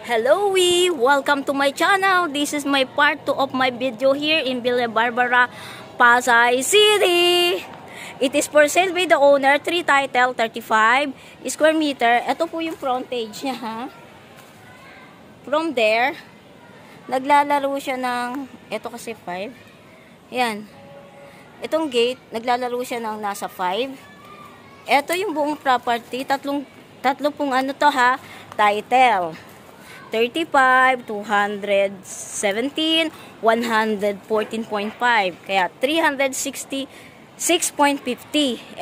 Hello, welcome to my channel. This is my part 2 of my video here in Villa Barbara, Pasay City. It is for sale by the owner, 3 title, 35 square meter. Ito po yung frontage niya, ha. From there, naglalaro siya ng, ito kasi 5. Yan. Itong gate, naglalaro siya ng nasa 5. Ito yung buong property, tatlo pong ano to, ha, title. 35, 217, 114.5. Kaya 366.50.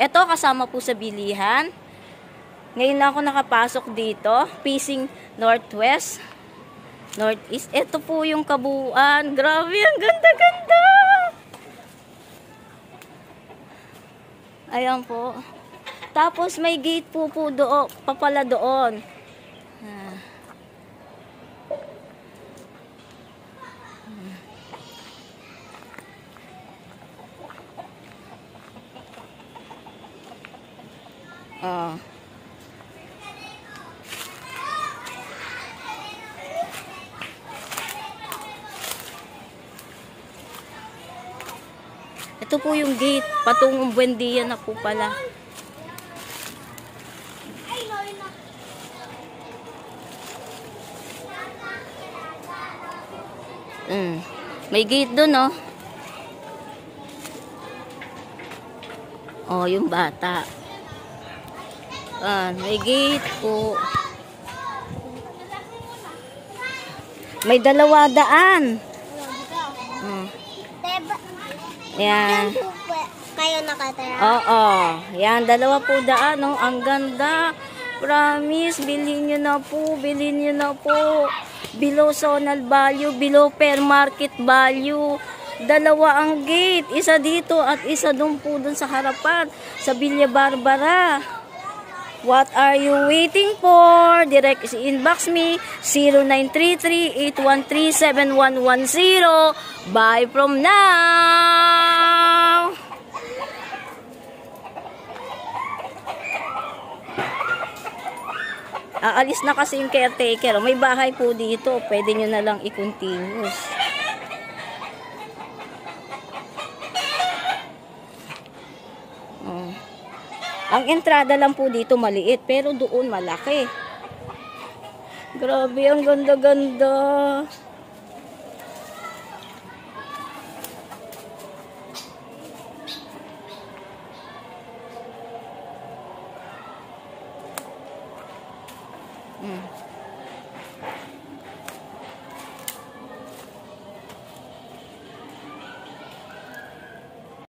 Ito kasama po sa bilihan. Ngayon lang ako nakapasok dito. Facing northwest, northeast. Ito po yung kabuuan. Grabe, ang ganda-ganda. Ayan po. Tapos may gate po doon, papala doon. Ito po yung gate, patungong Buendia na po pala. May gate doon, oh. Oh, yung bata. May gate po. May 2 daan. Yan. Kayo nakatira? Oo. Yan, 2 po daan. Oh. Ang ganda. Promise, bilhin nyo na po. Bilhin nyo na po. Below zonal value, below fair market value. 2 ang gate. Isa dito at isa doon po doon sa harapan. Sa Villa Barbara. What are you waiting for? Direct inbox me 0933-813-7110. Bye from now. Aalis na kasi yung caretaker. May bahay po dito. Pwede nyo na lang i-continuous. Ang entrada lang po dito maliit, pero doon malaki. Grabe, ang ganda-ganda.